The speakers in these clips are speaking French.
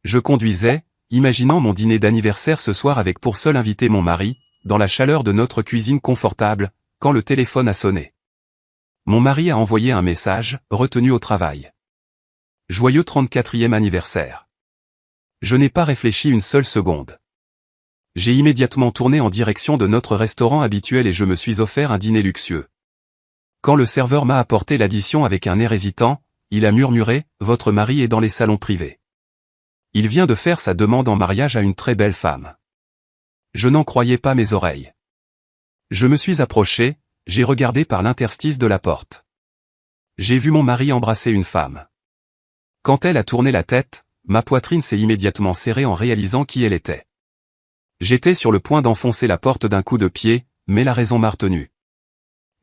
Je conduisais, imaginant mon dîner d'anniversaire ce soir avec pour seul invité mon mari, dans la chaleur de notre cuisine confortable, quand le téléphone a sonné. Mon mari a envoyé un message, retenu au travail. Joyeux 34e anniversaire. Je n'ai pas réfléchi une seule seconde. J'ai immédiatement tourné en direction de notre restaurant habituel et je me suis offert un dîner luxueux. Quand le serveur m'a apporté l'addition avec un air hésitant, il a murmuré « Votre mari est dans les salons privés. Il vient de faire sa demande en mariage à une très belle femme. » Je n'en croyais pas mes oreilles. Je me suis approché, j'ai regardé par l'interstice de la porte. J'ai vu mon mari embrasser une femme. Quand elle a tourné la tête, ma poitrine s'est immédiatement serrée en réalisant qui elle était. J'étais sur le point d'enfoncer la porte d'un coup de pied, mais la raison m'a retenu.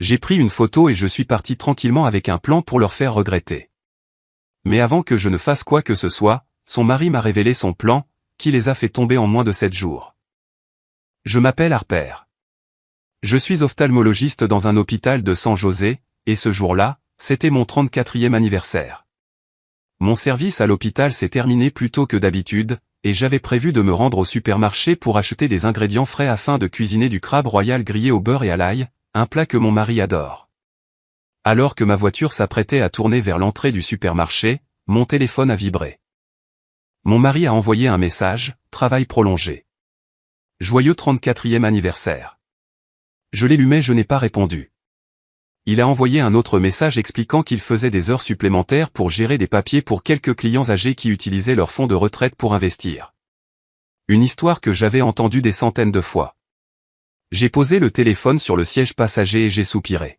J'ai pris une photo et je suis parti tranquillement avec un plan pour leur faire regretter. Mais avant que je ne fasse quoi que ce soit, son mari m'a révélé son plan, qui les a fait tomber en moins de 7 jours. Je m'appelle Harper. Je suis ophtalmologiste dans un hôpital de San José, et ce jour-là, c'était mon 34e anniversaire. Mon service à l'hôpital s'est terminé plus tôt que d'habitude, et j'avais prévu de me rendre au supermarché pour acheter des ingrédients frais afin de cuisiner du crabe royal grillé au beurre et à l'ail, un plat que mon mari adore. Alors que ma voiture s'apprêtait à tourner vers l'entrée du supermarché, mon téléphone a vibré. Mon mari a envoyé un message, travail prolongé. Joyeux 34e anniversaire. Je l'ai lu mais je n'ai pas répondu. Il a envoyé un autre message expliquant qu'il faisait des heures supplémentaires pour gérer des papiers pour quelques clients âgés qui utilisaient leur fonds de retraite pour investir. Une histoire que j'avais entendue des centaines de fois. J'ai posé le téléphone sur le siège passager et j'ai soupiré.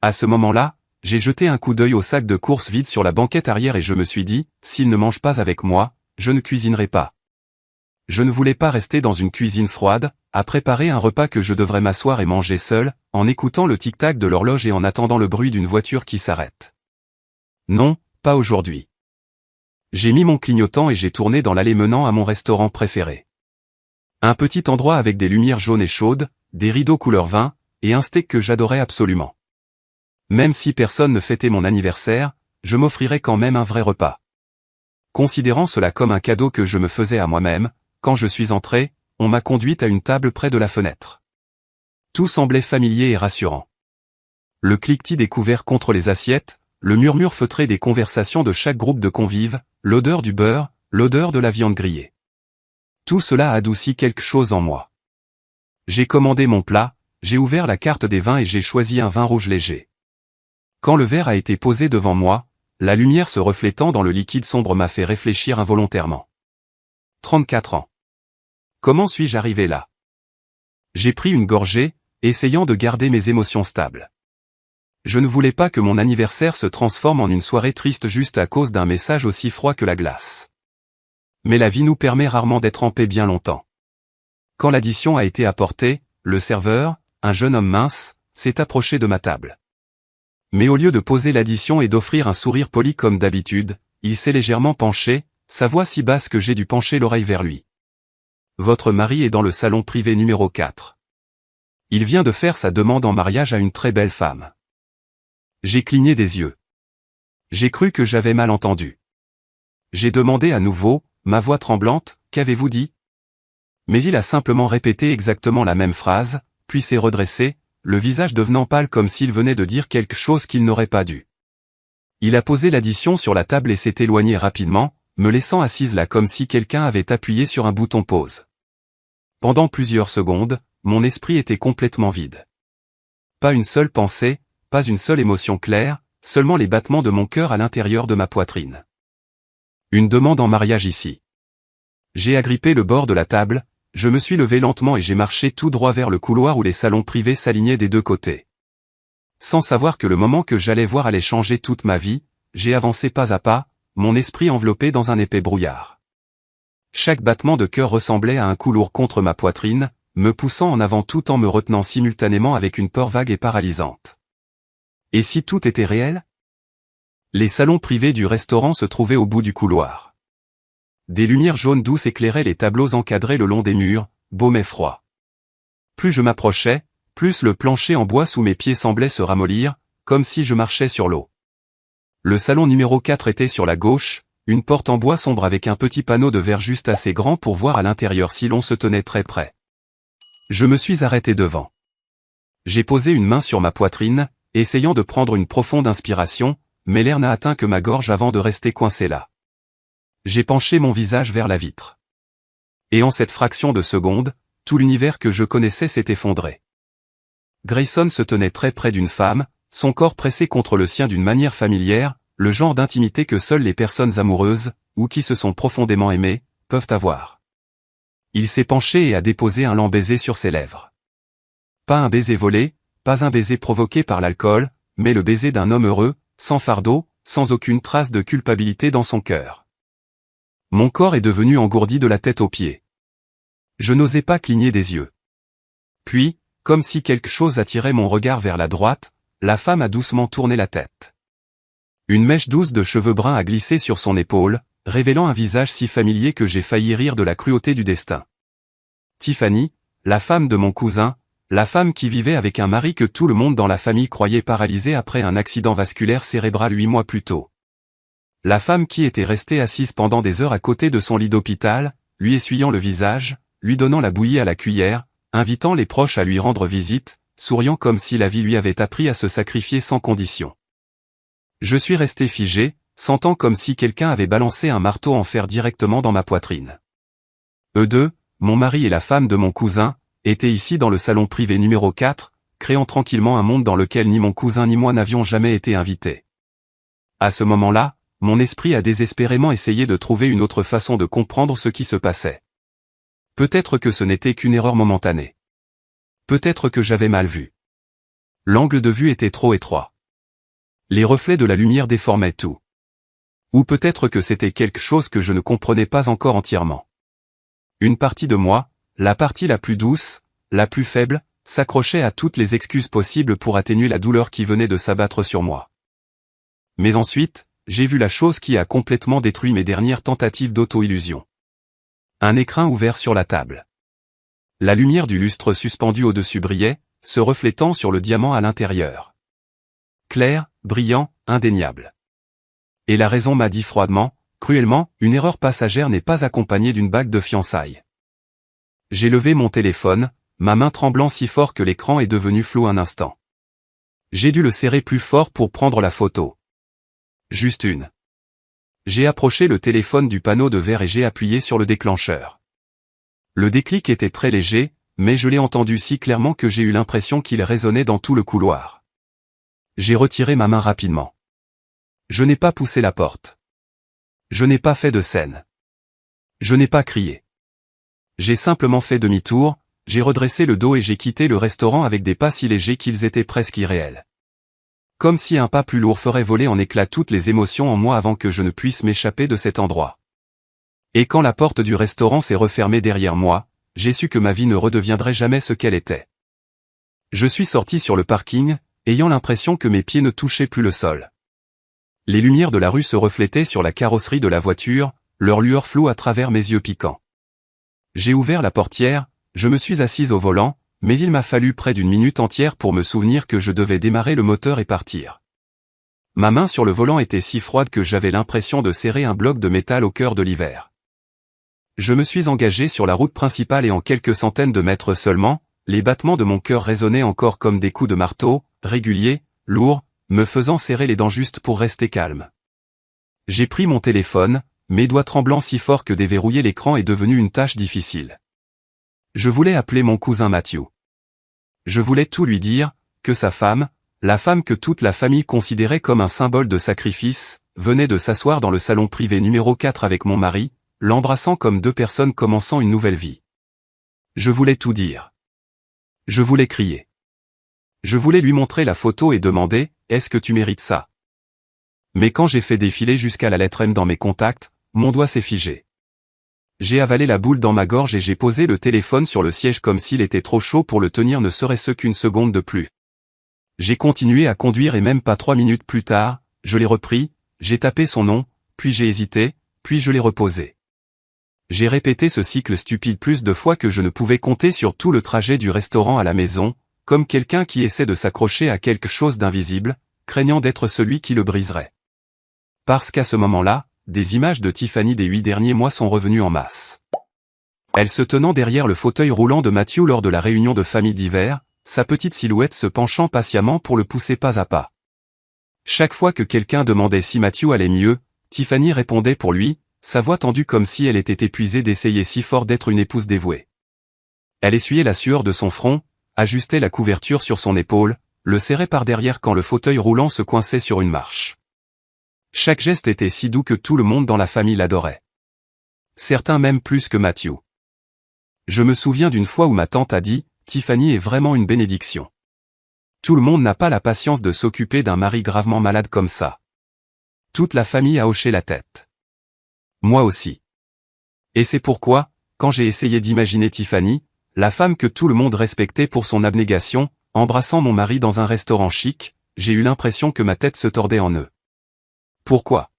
À ce moment-là, j'ai jeté un coup d'œil au sac de courses vide sur la banquette arrière et je me suis dit, s'il ne mange pas avec moi, je ne cuisinerai pas. Je ne voulais pas rester dans une cuisine froide, à préparer un repas que je devrais m'asseoir et manger seul, en écoutant le tic-tac de l'horloge et en attendant le bruit d'une voiture qui s'arrête. Non, pas aujourd'hui. J'ai mis mon clignotant et j'ai tourné dans l'allée menant à mon restaurant préféré. Un petit endroit avec des lumières jaunes et chaudes, des rideaux couleur vin, et un steak que j'adorais absolument. Même si personne ne fêtait mon anniversaire, je m'offrirais quand même un vrai repas. Considérant cela comme un cadeau que je me faisais à moi-même, quand je suis entré, on m'a conduite à une table près de la fenêtre. Tout semblait familier et rassurant. Le cliquetis des couverts contre les assiettes, le murmure feutré des conversations de chaque groupe de convives, l'odeur du beurre, l'odeur de la viande grillée. Tout cela a adouci quelque chose en moi. J'ai commandé mon plat, j'ai ouvert la carte des vins et j'ai choisi un vin rouge léger. Quand le verre a été posé devant moi, la lumière se reflétant dans le liquide sombre m'a fait réfléchir involontairement. 34 ans. Comment suis-je arrivé là? J'ai pris une gorgée, essayant de garder mes émotions stables. Je ne voulais pas que mon anniversaire se transforme en une soirée triste juste à cause d'un message aussi froid que la glace. Mais la vie nous permet rarement d'être en paix bien longtemps. Quand l'addition a été apportée, le serveur, un jeune homme mince, s'est approché de ma table. Mais au lieu de poser l'addition et d'offrir un sourire poli comme d'habitude, il s'est légèrement penché, sa voix si basse que j'ai dû pencher l'oreille vers lui. Votre mari est dans le salon privé numéro 4. Il vient de faire sa demande en mariage à une très belle femme. J'ai cligné des yeux. J'ai cru que j'avais mal entendu. J'ai demandé à nouveau, ma voix tremblante, qu'avez-vous dit? Mais il a simplement répété exactement la même phrase, puis s'est redressé, le visage devenant pâle comme s'il venait de dire quelque chose qu'il n'aurait pas dû. Il a posé l'addition sur la table et s'est éloigné rapidement, me laissant assise là comme si quelqu'un avait appuyé sur un bouton pause. Pendant plusieurs secondes, mon esprit était complètement vide. Pas une seule pensée, pas une seule émotion claire, seulement les battements de mon cœur à l'intérieur de ma poitrine. Une demande en mariage ici. J'ai agrippé le bord de la table, je me suis levé lentement et j'ai marché tout droit vers le couloir où les salons privés s'alignaient des deux côtés. Sans savoir que le moment que j'allais voir allait changer toute ma vie, j'ai avancé pas à pas, mon esprit enveloppé dans un épais brouillard. Chaque battement de cœur ressemblait à un coup lourd contre ma poitrine, me poussant en avant tout en me retenant simultanément avec une peur vague et paralysante. Et si tout était réel? Les salons privés du restaurant se trouvaient au bout du couloir. Des lumières jaunes douces éclairaient les tableaux encadrés le long des murs, beaux mais froids. Plus je m'approchais, plus le plancher en bois sous mes pieds semblait se ramollir, comme si je marchais sur l'eau. Le salon numéro 4 était sur la gauche, une porte en bois sombre avec un petit panneau de verre juste assez grand pour voir à l'intérieur si l'on se tenait très près. Je me suis arrêté devant. J'ai posé une main sur ma poitrine, essayant de prendre une profonde inspiration, mais l'air n'a atteint que ma gorge avant de rester coincé là. J'ai penché mon visage vers la vitre. Et en cette fraction de seconde, tout l'univers que je connaissais s'est effondré. Grayson se tenait très près d'une femme, son corps pressé contre le sien d'une manière familière, le genre d'intimité que seules les personnes amoureuses, ou qui se sont profondément aimées, peuvent avoir. Il s'est penché et a déposé un lent baiser sur ses lèvres. Pas un baiser volé, pas un baiser provoqué par l'alcool, mais le baiser d'un homme heureux, sans fardeau, sans aucune trace de culpabilité dans son cœur. Mon corps est devenu engourdi de la tête aux pieds. Je n'osais pas cligner des yeux. Puis, comme si quelque chose attirait mon regard vers la droite, la femme a doucement tourné la tête. Une mèche douce de cheveux bruns a glissé sur son épaule, révélant un visage si familier que j'ai failli rire de la cruauté du destin. Tiffany, la femme de mon cousin, la femme qui vivait avec un mari que tout le monde dans la famille croyait paralysé après un accident vasculaire cérébral 8 mois plus tôt. La femme qui était restée assise pendant des heures à côté de son lit d'hôpital, lui essuyant le visage, lui donnant la bouillie à la cuillère, invitant les proches à lui rendre visite, souriant comme si la vie lui avait appris à se sacrifier sans condition. Je suis resté figé, sentant comme si quelqu'un avait balancé un marteau en fer directement dans ma poitrine. Eux deux, mon mari et la femme de mon cousin, étaient ici dans le salon privé numéro 4, créant tranquillement un monde dans lequel ni mon cousin ni moi n'avions jamais été invités. À ce moment-là, mon esprit a désespérément essayé de trouver une autre façon de comprendre ce qui se passait. Peut-être que ce n'était qu'une erreur momentanée. Peut-être que j'avais mal vu. L'angle de vue était trop étroit. Les reflets de la lumière déformaient tout. Ou peut-être que c'était quelque chose que je ne comprenais pas encore entièrement. Une partie de moi, la partie la plus douce, la plus faible, s'accrochait à toutes les excuses possibles pour atténuer la douleur qui venait de s'abattre sur moi. Mais ensuite, j'ai vu la chose qui a complètement détruit mes dernières tentatives d'auto-illusion. Un écrin ouvert sur la table. La lumière du lustre suspendu au-dessus brillait, se reflétant sur le diamant à l'intérieur. Clair, brillant, indéniable. Et la raison m'a dit froidement, cruellement, une erreur passagère n'est pas accompagnée d'une bague de fiançailles. J'ai levé mon téléphone, ma main tremblant si fort que l'écran est devenu flou un instant. J'ai dû le serrer plus fort pour prendre la photo. Juste une. J'ai approché le téléphone du panneau de verre et j'ai appuyé sur le déclencheur. Le déclic était très léger, mais je l'ai entendu si clairement que j'ai eu l'impression qu'il résonnait dans tout le couloir. J'ai retiré ma main rapidement. Je n'ai pas poussé la porte. Je n'ai pas fait de scène. Je n'ai pas crié. J'ai simplement fait demi-tour, j'ai redressé le dos et j'ai quitté le restaurant avec des pas si légers qu'ils étaient presque irréels. Comme si un pas plus lourd ferait voler en éclats toutes les émotions en moi avant que je ne puisse m'échapper de cet endroit. Et quand la porte du restaurant s'est refermée derrière moi, j'ai su que ma vie ne redeviendrait jamais ce qu'elle était. Je suis sorti sur le parking, ayant l'impression que mes pieds ne touchaient plus le sol. Les lumières de la rue se reflétaient sur la carrosserie de la voiture, leur lueur floue à travers mes yeux piquants. J'ai ouvert la portière, je me suis assise au volant, mais il m'a fallu près d'une minute entière pour me souvenir que je devais démarrer le moteur et partir. Ma main sur le volant était si froide que j'avais l'impression de serrer un bloc de métal au cœur de l'hiver. Je me suis engagé sur la route principale et en quelques centaines de mètres seulement, les battements de mon cœur résonnaient encore comme des coups de marteau, réguliers, lourds, me faisant serrer les dents juste pour rester calme. J'ai pris mon téléphone, mes doigts tremblant si fort que déverrouiller l'écran est devenu une tâche difficile. Je voulais appeler mon cousin Matthew. Je voulais tout lui dire, que sa femme, la femme que toute la famille considérait comme un symbole de sacrifice, venait de s'asseoir dans le salon privé numéro 4 avec mon mari, l'embrassant comme deux personnes commençant une nouvelle vie. Je voulais tout dire. Je voulais crier. Je voulais lui montrer la photo et demander, est-ce que tu mérites ça? Mais quand j'ai fait défiler jusqu'à la lettre M dans mes contacts, mon doigt s'est figé. J'ai avalé la boule dans ma gorge et j'ai posé le téléphone sur le siège comme s'il était trop chaud pour le tenir ne serait-ce qu'une seconde de plus. J'ai continué à conduire et même pas 3 minutes plus tard, je l'ai repris, j'ai tapé son nom, puis j'ai hésité, puis je l'ai reposé. J'ai répété ce cycle stupide plus de fois que je ne pouvais compter sur tout le trajet du restaurant à la maison, comme quelqu'un qui essaie de s'accrocher à quelque chose d'invisible, craignant d'être celui qui le briserait. Parce qu'à ce moment-là, des images de Tiffany des 8 derniers mois sont revenues en masse. Elle se tenant derrière le fauteuil roulant de Matthew lors de la réunion de famille d'hiver, sa petite silhouette se penchant patiemment pour le pousser pas à pas. Chaque fois que quelqu'un demandait si Matthew allait mieux, Tiffany répondait pour lui, sa voix tendue comme si elle était épuisée d'essayer si fort d'être une épouse dévouée. Elle essuyait la sueur de son front, ajustait la couverture sur son épaule, le serrait par derrière quand le fauteuil roulant se coinçait sur une marche. Chaque geste était si doux que tout le monde dans la famille l'adorait. Certains même plus que Matthew. Je me souviens d'une fois où ma tante a dit, « Tiffany est vraiment une bénédiction. Tout le monde n'a pas la patience de s'occuper d'un mari gravement malade comme ça. » Toute la famille a hoché la tête. Moi aussi. Et c'est pourquoi, quand j'ai essayé d'imaginer Tiffany, la femme que tout le monde respectait pour son abnégation, embrassant mon mari dans un restaurant chic, j'ai eu l'impression que ma tête se tordait en nœuds. Pourquoi?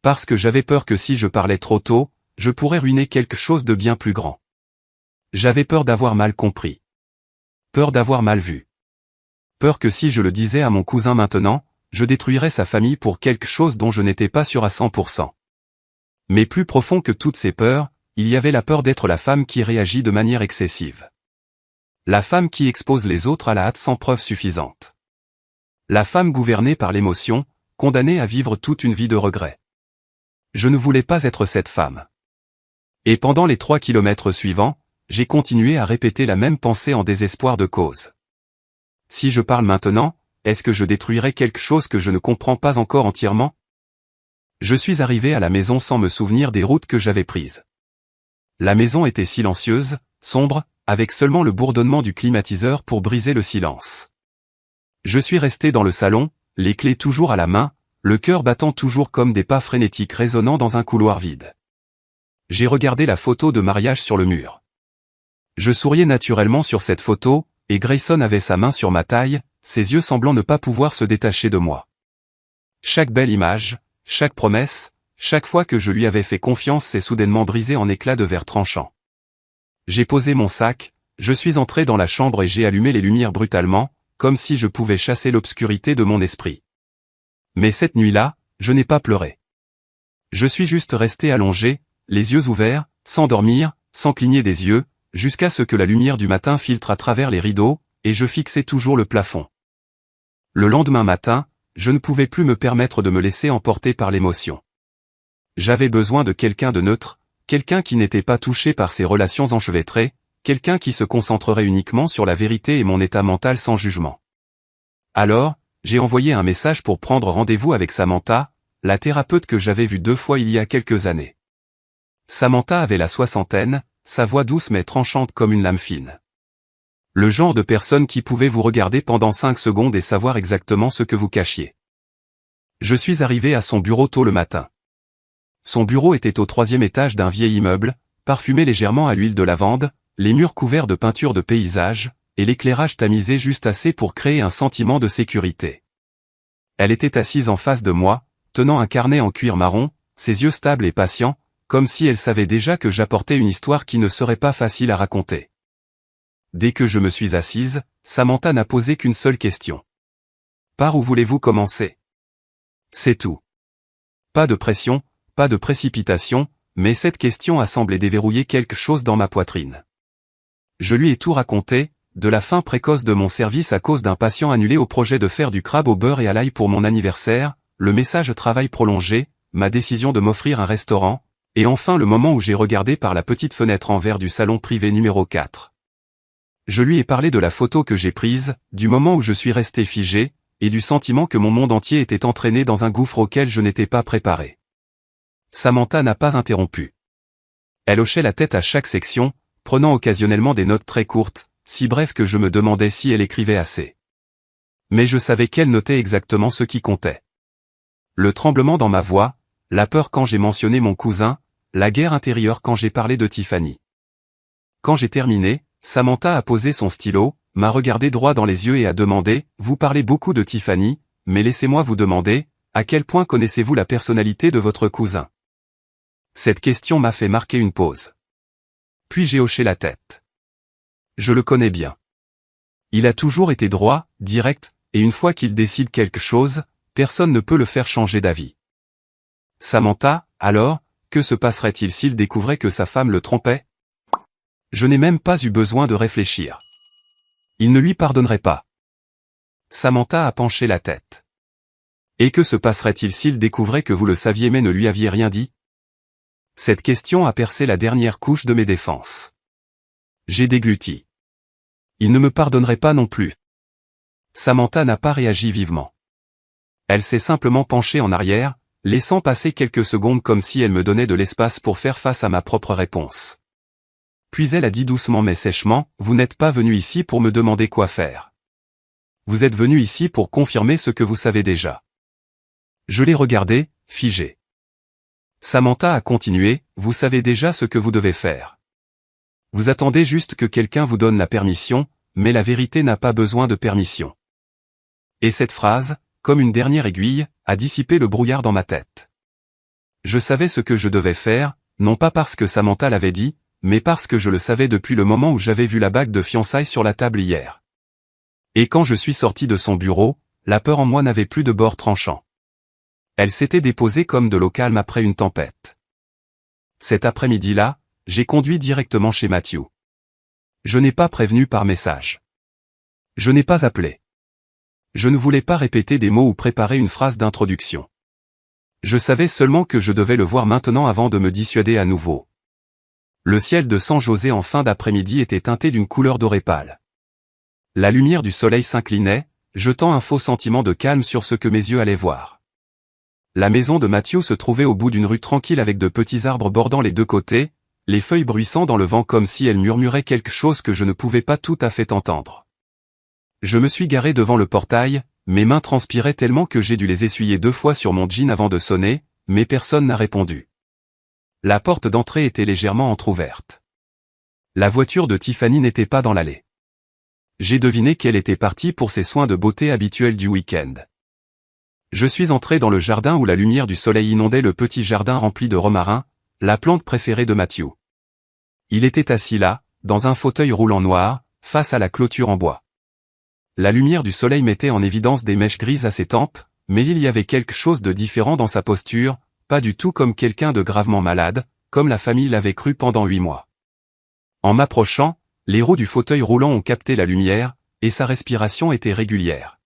Parce que j'avais peur que si je parlais trop tôt, je pourrais ruiner quelque chose de bien plus grand. J'avais peur d'avoir mal compris. Peur d'avoir mal vu. Peur que si je le disais à mon cousin maintenant, je détruirais sa famille pour quelque chose dont je n'étais pas sûr à 100%. Mais plus profond que toutes ces peurs, il y avait la peur d'être la femme qui réagit de manière excessive. La femme qui expose les autres à la hâte sans preuve suffisante. La femme gouvernée par l'émotion, condamnée à vivre toute une vie de regrets. Je ne voulais pas être cette femme. Et pendant les 3 kilomètres suivants, j'ai continué à répéter la même pensée en désespoir de cause. Si je parle maintenant, est-ce que je détruirais quelque chose que je ne comprends pas encore entièrement? Je suis arrivé à la maison sans me souvenir des routes que j'avais prises. La maison était silencieuse, sombre, avec seulement le bourdonnement du climatiseur pour briser le silence. Je suis resté dans le salon, les clés toujours à la main, le cœur battant toujours comme des pas frénétiques résonnant dans un couloir vide. J'ai regardé la photo de mariage sur le mur. Je souriais naturellement sur cette photo, et Grayson avait sa main sur ma taille, ses yeux semblant ne pas pouvoir se détacher de moi. Chaque belle image, chaque promesse, chaque fois que je lui avais fait confiance s'est soudainement brisée en éclats de verre tranchant. J'ai posé mon sac, je suis entré dans la chambre et j'ai allumé les lumières brutalement, comme si je pouvais chasser l'obscurité de mon esprit. Mais cette nuit-là, je n'ai pas pleuré. Je suis juste resté allongé, les yeux ouverts, sans dormir, sans cligner des yeux, jusqu'à ce que la lumière du matin filtre à travers les rideaux, et je fixais toujours le plafond. Le lendemain matin, je ne pouvais plus me permettre de me laisser emporter par l'émotion. J'avais besoin de quelqu'un de neutre, quelqu'un qui n'était pas touché par ces relations enchevêtrées, quelqu'un qui se concentrerait uniquement sur la vérité et mon état mental sans jugement. Alors, j'ai envoyé un message pour prendre rendez-vous avec Samantha, la thérapeute que j'avais vue 2 fois il y a quelques années. Samantha avait la soixantaine, sa voix douce mais tranchante comme une lame fine. Le genre de personne qui pouvait vous regarder pendant 5 secondes et savoir exactement ce que vous cachiez. Je suis arrivé à son bureau tôt le matin. Son bureau était au 3e étage d'un vieil immeuble, parfumé légèrement à l'huile de lavande, les murs couverts de peintures de paysage, et l'éclairage tamisé juste assez pour créer un sentiment de sécurité. Elle était assise en face de moi, tenant un carnet en cuir marron, ses yeux stables et patients, comme si elle savait déjà que j'apportais une histoire qui ne serait pas facile à raconter. Dès que je me suis assise, Samantha n'a posé qu'une seule question. « Par où voulez-vous commencer ?» C'est tout. Pas de pression, pas de précipitation, mais cette question a semblé déverrouiller quelque chose dans ma poitrine. Je lui ai tout raconté, de la fin précoce de mon service à cause d'un patient annulé au projet de faire du crabe au beurre et à l'ail pour mon anniversaire, le message travail prolongé, ma décision de m'offrir un restaurant, et enfin le moment où j'ai regardé par la petite fenêtre en verre du salon privé numéro 4. Je lui ai parlé de la photo que j'ai prise, du moment où je suis resté figé, et du sentiment que mon monde entier était entraîné dans un gouffre auquel je n'étais pas préparé. Samantha n'a pas interrompu. Elle hochait la tête à chaque section, prenant occasionnellement des notes très courtes, si brèves que je me demandais si elle écrivait assez. Mais je savais qu'elle notait exactement ce qui comptait. Le tremblement dans ma voix, la peur quand j'ai mentionné mon cousin, la guerre intérieure quand j'ai parlé de Tiffany. Quand j'ai terminé, Samantha a posé son stylo, m'a regardé droit dans les yeux et a demandé « Vous parlez beaucoup de Tiffany, mais laissez-moi vous demander, à quel point connaissez-vous la personnalité de votre cousin ?» Cette question m'a fait marquer une pause. Puis j'ai hoché la tête. Je le connais bien. Il a toujours été droit, direct, et une fois qu'il décide quelque chose, personne ne peut le faire changer d'avis. Samantha, alors, que se passerait-il s'il découvrait que sa femme le trompait? Je n'ai même pas eu besoin de réfléchir. Il ne lui pardonnerait pas. Samantha a penché la tête. Et que se passerait-il s'il découvrait que vous le saviez mais ne lui aviez rien dit? Cette question a percé la dernière couche de mes défenses. J'ai dégluti. Il ne me pardonnerait pas non plus. Samantha n'a pas réagi vivement. Elle s'est simplement penchée en arrière, laissant passer quelques secondes comme si elle me donnait de l'espace pour faire face à ma propre réponse. Puis elle a dit doucement mais sèchement, « Vous n'êtes pas venu ici pour me demander quoi faire. Vous êtes venu ici pour confirmer ce que vous savez déjà. » Je l'ai regardée, figée. Samantha a continué, « Vous savez déjà ce que vous devez faire. Vous attendez juste que quelqu'un vous donne la permission, mais la vérité n'a pas besoin de permission. » Et cette phrase, comme une dernière aiguille, a dissipé le brouillard dans ma tête. Je savais ce que je devais faire, non pas parce que Samantha l'avait dit, mais parce que je le savais depuis le moment où j'avais vu la bague de fiançailles sur la table hier. Et quand je suis sorti de son bureau, la peur en moi n'avait plus de bord tranchant. Elle s'était déposée comme de l'eau calme après une tempête. Cet après-midi-là, j'ai conduit directement chez Matthew. Je n'ai pas prévenu par message. Je n'ai pas appelé. Je ne voulais pas répéter des mots ou préparer une phrase d'introduction. Je savais seulement que je devais le voir maintenant avant de me dissuader à nouveau. Le ciel de San José en fin d'après-midi était teinté d'une couleur dorée pâle. La lumière du soleil s'inclinait, jetant un faux sentiment de calme sur ce que mes yeux allaient voir. La maison de Matthew se trouvait au bout d'une rue tranquille avec de petits arbres bordant les deux côtés, les feuilles bruissant dans le vent comme si elles murmuraient quelque chose que je ne pouvais pas tout à fait entendre. Je me suis garé devant le portail, mes mains transpiraient tellement que j'ai dû les essuyer 2 fois sur mon jean avant de sonner, mais personne n'a répondu. La porte d'entrée était légèrement entr'ouverte. La voiture de Tiffany n'était pas dans l'allée. J'ai deviné qu'elle était partie pour ses soins de beauté habituels du week-end. Je suis entré dans le jardin où la lumière du soleil inondait le petit jardin rempli de romarin, la plante préférée de Matthew. Il était assis là, dans un fauteuil roulant noir, face à la clôture en bois. La lumière du soleil mettait en évidence des mèches grises à ses tempes, mais il y avait quelque chose de différent dans sa posture, pas du tout comme quelqu'un de gravement malade, comme la famille l'avait cru pendant 8 mois. En m'approchant, les roues du fauteuil roulant ont capté la lumière, et sa respiration était régulière.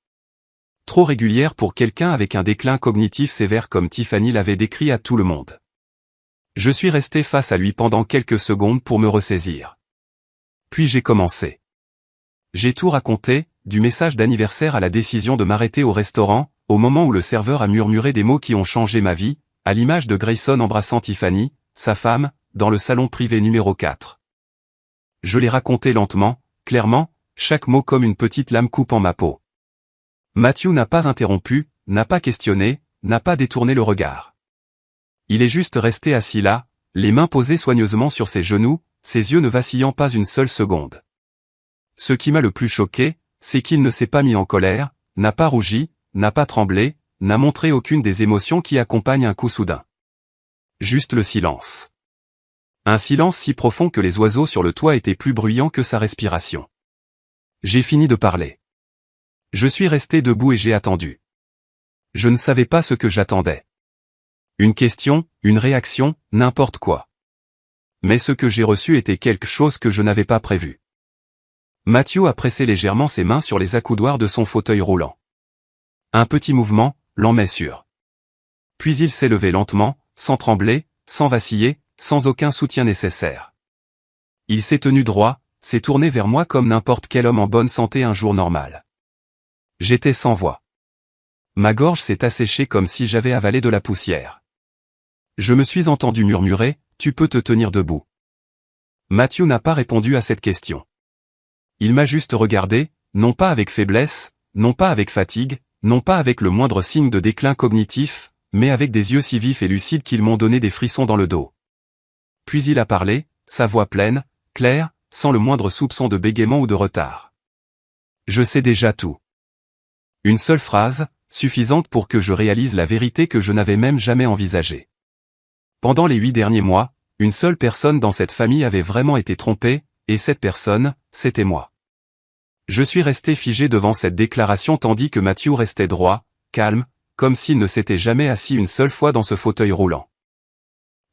Trop régulière pour quelqu'un avec un déclin cognitif sévère comme Tiffany l'avait décrit à tout le monde. Je suis resté face à lui pendant quelques secondes pour me ressaisir. Puis j'ai commencé. J'ai tout raconté, du message d'anniversaire à la décision de m'arrêter au restaurant, au moment où le serveur a murmuré des mots qui ont changé ma vie, à l'image de Grayson embrassant Tiffany, sa femme, dans le salon privé numéro 4. Je l'ai raconté lentement, clairement, chaque mot comme une petite lame coupant ma peau. Matthew n'a pas interrompu, n'a pas questionné, n'a pas détourné le regard. Il est juste resté assis là, les mains posées soigneusement sur ses genoux, ses yeux ne vacillant pas une seule seconde. Ce qui m'a le plus choqué, c'est qu'il ne s'est pas mis en colère, n'a pas rougi, n'a pas tremblé, n'a montré aucune des émotions qui accompagnent un coup soudain. Juste le silence. Un silence si profond que les oiseaux sur le toit étaient plus bruyants que sa respiration. J'ai fini de parler. Je suis resté debout et j'ai attendu. Je ne savais pas ce que j'attendais. Une question, une réaction, n'importe quoi. Mais ce que j'ai reçu était quelque chose que je n'avais pas prévu. Matthew a pressé légèrement ses mains sur les accoudoirs de son fauteuil roulant. Un petit mouvement, lent mais sûr. Puis il s'est levé lentement, sans trembler, sans vaciller, sans aucun soutien nécessaire. Il s'est tenu droit, s'est tourné vers moi comme n'importe quel homme en bonne santé un jour normal. J'étais sans voix. Ma gorge s'est asséchée comme si j'avais avalé de la poussière. Je me suis entendu murmurer, « Tu peux te tenir debout ». Matthew n'a pas répondu à cette question. Il m'a juste regardé, non pas avec faiblesse, non pas avec fatigue, non pas avec le moindre signe de déclin cognitif, mais avec des yeux si vifs et lucides qu'ils m'ont donné des frissons dans le dos. Puis il a parlé, sa voix pleine, claire, sans le moindre soupçon de bégaiement ou de retard. Je sais déjà tout. Une seule phrase, suffisante pour que je réalise la vérité que je n'avais même jamais envisagée. Pendant les 8 derniers mois, une seule personne dans cette famille avait vraiment été trompée, et cette personne, c'était moi. Je suis resté figé devant cette déclaration tandis que Matthew restait droit, calme, comme s'il ne s'était jamais assis une seule fois dans ce fauteuil roulant.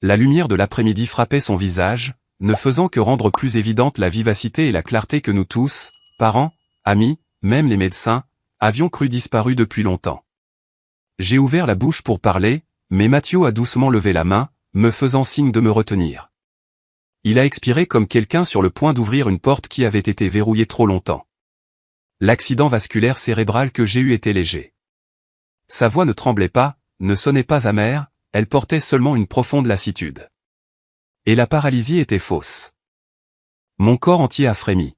La lumière de l'après-midi frappait son visage, ne faisant que rendre plus évidente la vivacité et la clarté que nous tous, parents, amis, même les médecins, avions cru disparu depuis longtemps. J'ai ouvert la bouche pour parler, mais Mathieu a doucement levé la main, me faisant signe de me retenir. Il a expiré comme quelqu'un sur le point d'ouvrir une porte qui avait été verrouillée trop longtemps. L'accident vasculaire cérébral que j'ai eu était léger. Sa voix ne tremblait pas, ne sonnait pas amère, elle portait seulement une profonde lassitude. Et la paralysie était fausse. Mon corps entier a frémi.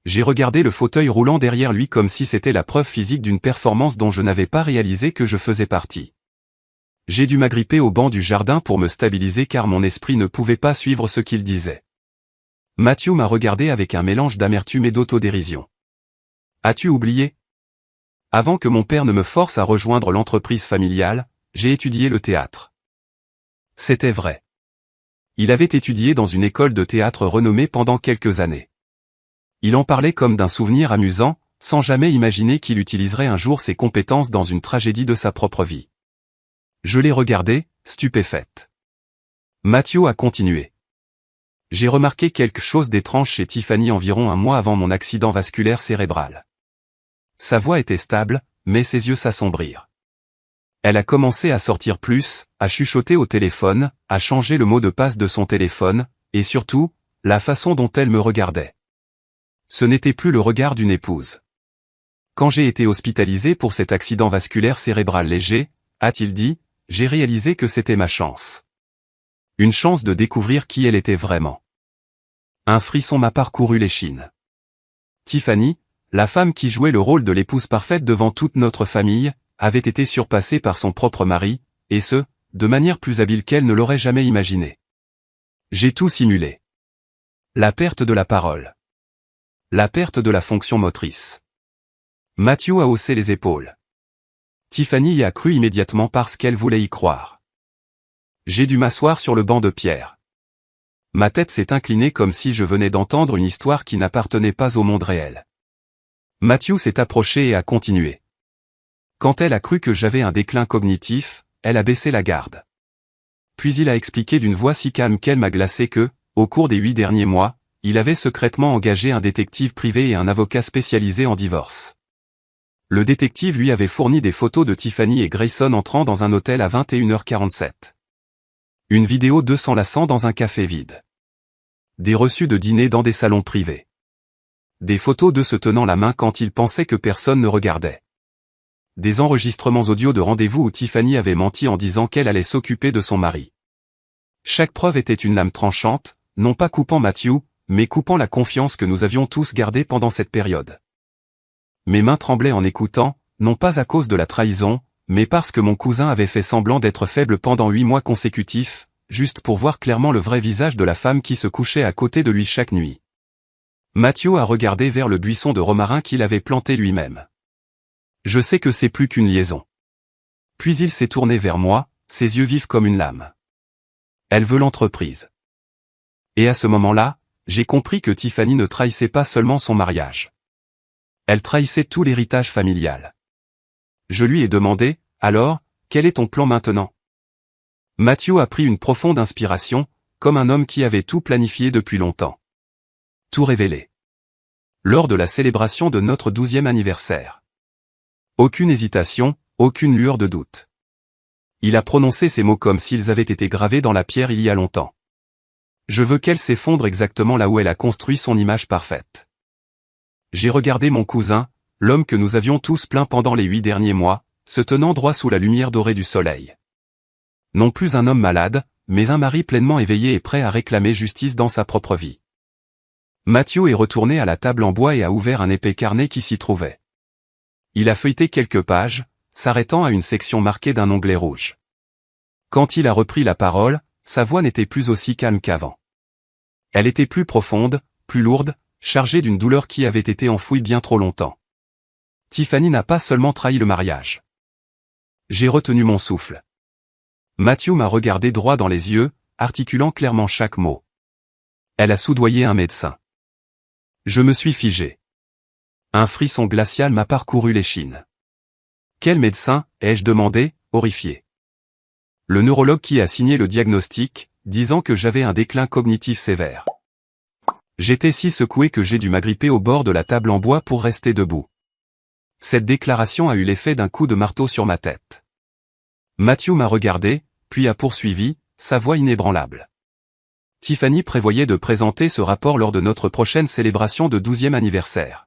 J'ai regardé le fauteuil roulant derrière lui comme si c'était la preuve physique d'une performance dont je n'avais pas réalisé que je faisais partie. J'ai dû m'agripper au banc du jardin pour me stabiliser car mon esprit ne pouvait pas suivre ce qu'il disait. Mathieu m'a regardé avec un mélange d'amertume et d'autodérision. « As-tu oublié ? Avant que mon père ne me force à rejoindre l'entreprise familiale, j'ai étudié le théâtre. » C'était vrai. Il avait étudié dans une école de théâtre renommée pendant quelques années. Il en parlait comme d'un souvenir amusant, sans jamais imaginer qu'il utiliserait un jour ses compétences dans une tragédie de sa propre vie. Je l'ai regardé, stupéfaite. Mathieu a continué. J'ai remarqué quelque chose d'étrange chez Tiffany environ un mois avant mon accident vasculaire cérébral. Sa voix était stable, mais ses yeux s'assombrirent. Elle a commencé à sortir plus, à chuchoter au téléphone, à changer le mot de passe de son téléphone, et surtout, la façon dont elle me regardait. Ce n'était plus le regard d'une épouse. Quand j'ai été hospitalisé pour cet accident vasculaire cérébral léger, a-t-il dit, j'ai réalisé que c'était ma chance. Une chance de découvrir qui elle était vraiment. Un frisson m'a parcouru l'échine. Tiffany, la femme qui jouait le rôle de l'épouse parfaite devant toute notre famille, avait été surpassée par son propre mari, et ce, de manière plus habile qu'elle ne l'aurait jamais imaginé. J'ai tout simulé. La perte de la parole. La perte de la fonction motrice. Mathieu a haussé les épaules. Tiffany y a cru immédiatement parce qu'elle voulait y croire. J'ai dû m'asseoir sur le banc de pierre. Ma tête s'est inclinée comme si je venais d'entendre une histoire qui n'appartenait pas au monde réel. Mathieu s'est approché et a continué. Quand elle a cru que j'avais un déclin cognitif, elle a baissé la garde. Puis il a expliqué d'une voix si calme qu'elle m'a glacé que, au cours des 8 derniers mois, il avait secrètement engagé un détective privé et un avocat spécialisé en divorce. Le détective lui avait fourni des photos de Tiffany et Grayson entrant dans un hôtel à 21h47. Une vidéo d'eux s'enlaçant dans un café vide. Des reçus de dîner dans des salons privés. Des photos d'eux se tenant la main quand ils pensaient que personne ne regardait. Des enregistrements audio de rendez-vous où Tiffany avait menti en disant qu'elle allait s'occuper de son mari. Chaque preuve était une lame tranchante, non pas coupant Mathieu, mais coupant la confiance que nous avions tous gardée pendant cette période. Mes mains tremblaient en écoutant, non pas à cause de la trahison, mais parce que mon cousin avait fait semblant d'être faible pendant 8 mois consécutifs, juste pour voir clairement le vrai visage de la femme qui se couchait à côté de lui chaque nuit. Mathieu a regardé vers le buisson de romarin qu'il avait planté lui-même. Je sais que c'est plus qu'une liaison. Puis il s'est tourné vers moi, ses yeux vifs comme une lame. Elle veut l'entreprise. Et à ce moment-là, j'ai compris que Tiffany ne trahissait pas seulement son mariage. Elle trahissait tout l'héritage familial. Je lui ai demandé, alors, quel est ton plan maintenant ? Mathieu a pris une profonde inspiration, comme un homme qui avait tout planifié depuis longtemps. Tout révélé. Lors de la célébration de notre 12e anniversaire. Aucune hésitation, aucune lueur de doute. Il a prononcé ces mots comme s'ils avaient été gravés dans la pierre il y a longtemps. Je veux qu'elle s'effondre exactement là où elle a construit son image parfaite. J'ai regardé mon cousin, l'homme que nous avions tous plaint pendant les 8 derniers mois, se tenant droit sous la lumière dorée du soleil. Non plus un homme malade, mais un mari pleinement éveillé et prêt à réclamer justice dans sa propre vie. Mathieu est retourné à la table en bois et a ouvert un épais carnet qui s'y trouvait. Il a feuilleté quelques pages, s'arrêtant à une section marquée d'un onglet rouge. Quand il a repris la parole, sa voix n'était plus aussi calme qu'avant. Elle était plus profonde, plus lourde, chargée d'une douleur qui avait été enfouie bien trop longtemps. Tiffany n'a pas seulement trahi le mariage. J'ai retenu mon souffle. Mathieu m'a regardé droit dans les yeux, articulant clairement chaque mot. Elle a soudoyé un médecin. Je me suis figé. Un frisson glacial m'a parcouru l'échine. Quel médecin, ai-je demandé, horrifié. Le neurologue qui a signé le diagnostic, disant que j'avais un déclin cognitif sévère. J'étais si secoué que j'ai dû m'agripper au bord de la table en bois pour rester debout. Cette déclaration a eu l'effet d'un coup de marteau sur ma tête. Matthew m'a regardé, puis a poursuivi, sa voix inébranlable. Tiffany prévoyait de présenter ce rapport lors de notre prochaine célébration de 12e anniversaire.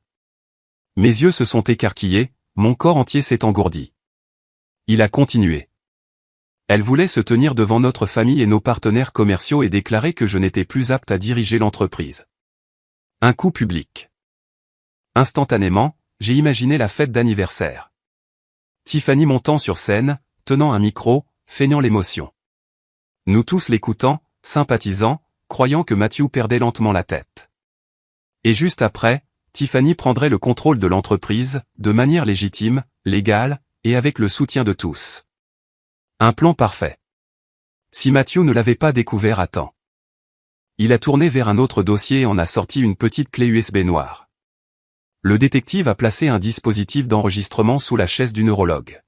Mes yeux se sont écarquillés, mon corps entier s'est engourdi. Il a continué. Elle voulait se tenir devant notre famille et nos partenaires commerciaux et déclarer que je n'étais plus apte à diriger l'entreprise. Un coup public. Instantanément, j'ai imaginé la fête d'anniversaire. Tiffany montant sur scène, tenant un micro, feignant l'émotion. Nous tous l'écoutant, sympathisant, croyant que Matthew perdait lentement la tête. Et juste après, Tiffany prendrait le contrôle de l'entreprise, de manière légitime, légale, et avec le soutien de tous. Un plan parfait. Si Matthew ne l'avait pas découvert à temps. Il a tourné vers un autre dossier et en a sorti une petite clé USB noire. Le détective a placé un dispositif d'enregistrement sous la chaise du neurologue.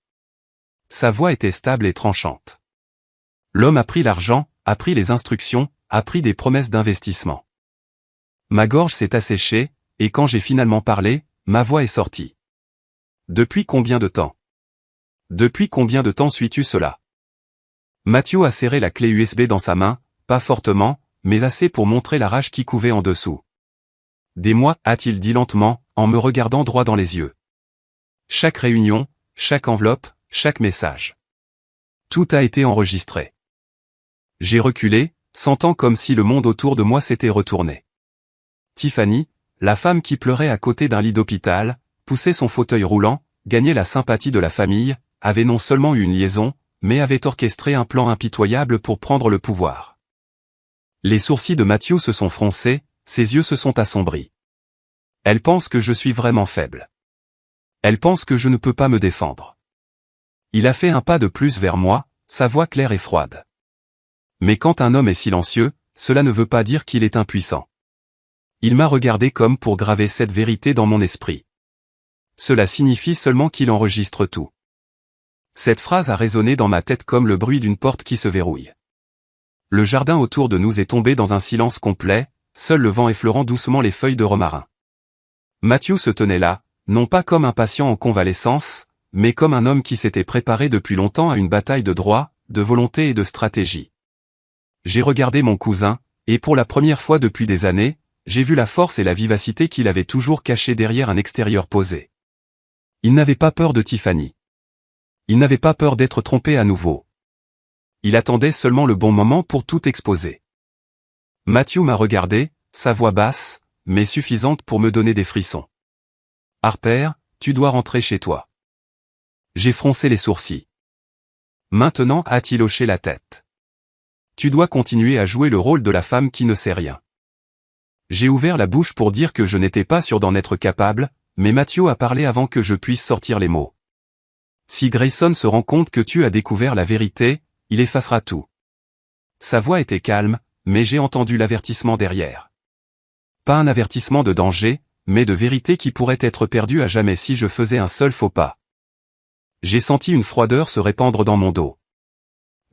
Sa voix était stable et tranchante. L'homme a pris l'argent, a pris les instructions, a pris des promesses d'investissement. Ma gorge s'est asséchée, et quand j'ai finalement parlé, ma voix est sortie. Depuis combien de temps? Depuis combien de temps suis-tu cela? Matthew a serré la clé USB dans sa main, pas fortement, mais assez pour montrer la rage qui couvait en dessous. Des mois, a-t-il dit lentement, en me regardant droit dans les yeux. Chaque réunion, chaque enveloppe, chaque message. Tout a été enregistré. J'ai reculé, sentant comme si le monde autour de moi s'était retourné. Tiffany, la femme qui pleurait à côté d'un lit d'hôpital, poussait son fauteuil roulant, gagnait la sympathie de la famille, avait non seulement eu une liaison, mais avait orchestré un plan impitoyable pour prendre le pouvoir. Les sourcils de Matthew se sont froncés, ses yeux se sont assombris. Elle pense que je suis vraiment faible. Elle pense que je ne peux pas me défendre. Il a fait un pas de plus vers moi, sa voix claire et froide. Mais quand un homme est silencieux, cela ne veut pas dire qu'il est impuissant. Il m'a regardé comme pour graver cette vérité dans mon esprit. Cela signifie seulement qu'il enregistre tout. Cette phrase a résonné dans ma tête comme le bruit d'une porte qui se verrouille. Le jardin autour de nous est tombé dans un silence complet, seul le vent effleurant doucement les feuilles de romarin. Matthew se tenait là, non pas comme un patient en convalescence, mais comme un homme qui s'était préparé depuis longtemps à une bataille de droit, de volonté et de stratégie. J'ai regardé mon cousin, et pour la première fois depuis des années, j'ai vu la force et la vivacité qu'il avait toujours cachées derrière un extérieur posé. Il n'avait pas peur de Tiffany. Il n'avait pas peur d'être trompé à nouveau. Il attendait seulement le bon moment pour tout exposer. Matthew m'a regardé, sa voix basse, mais suffisante pour me donner des frissons. « Harper, tu dois rentrer chez toi. » J'ai froncé les sourcils. Maintenant, a-t-il hoché la tête. Tu dois continuer à jouer le rôle de la femme qui ne sait rien. J'ai ouvert la bouche pour dire que je n'étais pas sûr d'en être capable, mais Matthew a parlé avant que je puisse sortir les mots. Si Grayson se rend compte que tu as découvert la vérité, il effacera tout. Sa voix était calme, mais j'ai entendu l'avertissement derrière. Pas un avertissement de danger, mais de vérité qui pourrait être perdue à jamais si je faisais un seul faux pas. J'ai senti une froideur se répandre dans mon dos.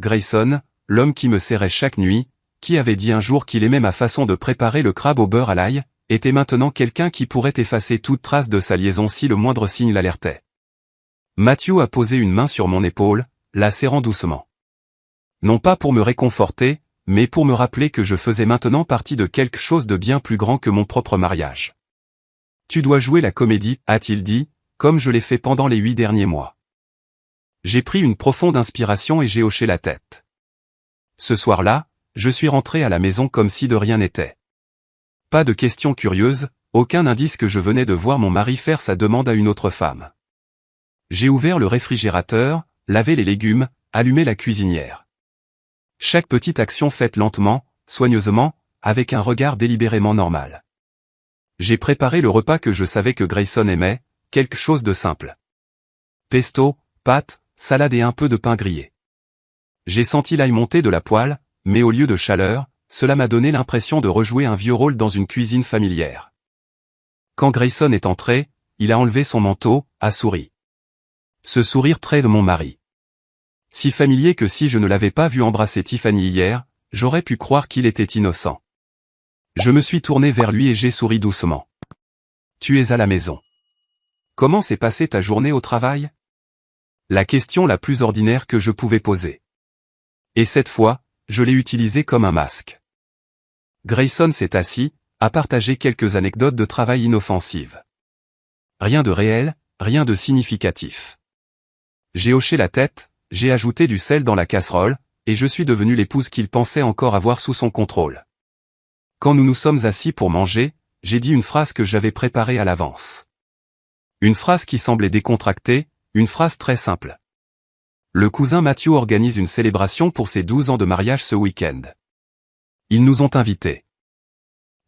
Grayson, l'homme qui me serrait chaque nuit, qui avait dit un jour qu'il aimait ma façon de préparer le crabe au beurre à l'ail, était maintenant quelqu'un qui pourrait effacer toute trace de sa liaison si le moindre signe l'alertait. Matthew a posé une main sur mon épaule, la serrant doucement. Non pas pour me réconforter, mais pour me rappeler que je faisais maintenant partie de quelque chose de bien plus grand que mon propre mariage. Tu dois jouer la comédie, a-t-il dit, comme je l'ai fait pendant les 8 derniers mois. J'ai pris une profonde inspiration et j'ai hoché la tête. Ce soir-là, je suis rentré à la maison comme si de rien n'était. Pas de questions curieuses, aucun indice que je venais de voir mon mari faire sa demande à une autre femme. J'ai ouvert le réfrigérateur, lavé les légumes, allumé la cuisinière. Chaque petite action faite lentement, soigneusement, avec un regard délibérément normal. J'ai préparé le repas que je savais que Grayson aimait, quelque chose de simple. Pesto, pâtes, salade et un peu de pain grillé. J'ai senti l'ail monter de la poêle, mais au lieu de chaleur, cela m'a donné l'impression de rejouer un vieux rôle dans une cuisine familière. Quand Grayson est entré, il a enlevé son manteau, a souri. Ce sourire trait de mon mari. Si familier que si je ne l'avais pas vu embrasser Tiffany hier, j'aurais pu croire qu'il était innocent. Je me suis tourné vers lui et j'ai souri doucement. Tu es à la maison. Comment s'est passée ta journée au travail? La question la plus ordinaire que je pouvais poser. Et cette fois, je l'ai utilisée comme un masque. Grayson s'est assis, a partagé quelques anecdotes de travail inoffensives. Rien de réel, rien de significatif. J'ai hoché la tête, j'ai ajouté du sel dans la casserole, et je suis devenue l'épouse qu'il pensait encore avoir sous son contrôle. Quand nous nous sommes assis pour manger, j'ai dit une phrase que j'avais préparée à l'avance. Une phrase qui semblait décontractée, une phrase très simple. Le cousin Matthew organise une célébration pour ses 12 ans de mariage ce week-end. Ils nous ont invités.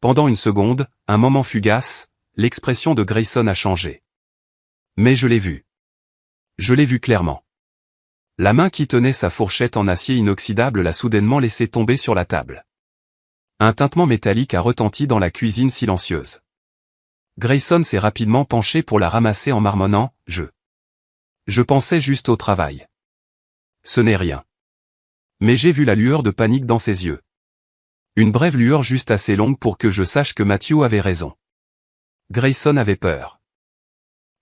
Pendant une seconde, un moment fugace, l'expression de Grayson a changé. Mais je l'ai vu. Je l'ai vu clairement. La main qui tenait sa fourchette en acier inoxydable l'a soudainement laissée tomber sur la table. Un tintement métallique a retenti dans la cuisine silencieuse. Grayson s'est rapidement penché pour la ramasser en marmonnant « Je pensais juste au travail. Ce n'est rien. » Mais j'ai vu la lueur de panique dans ses yeux. Une brève lueur juste assez longue pour que je sache que Matthew avait raison. Grayson avait peur.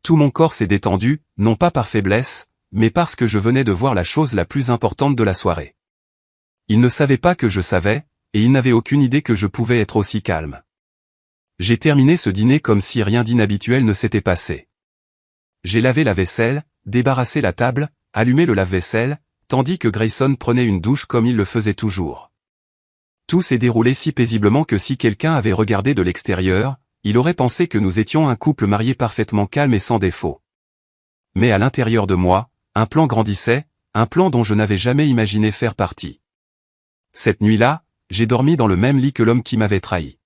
Tout mon corps s'est détendu, non pas par faiblesse, mais parce que je venais de voir la chose la plus importante de la soirée. Il ne savait pas que je savais, et il n'avait aucune idée que je pouvais être aussi calme. J'ai terminé ce dîner comme si rien d'inhabituel ne s'était passé. J'ai lavé la vaisselle, débarrassé la table, allumé le lave-vaisselle, tandis que Grayson prenait une douche comme il le faisait toujours. Tout s'est déroulé si paisiblement que si quelqu'un avait regardé de l'extérieur, il aurait pensé que nous étions un couple marié parfaitement calme et sans défaut. Mais à l'intérieur de moi, un plan grandissait, un plan dont je n'avais jamais imaginé faire partie. Cette nuit-là, j'ai dormi dans le même lit que l'homme qui m'avait trahi.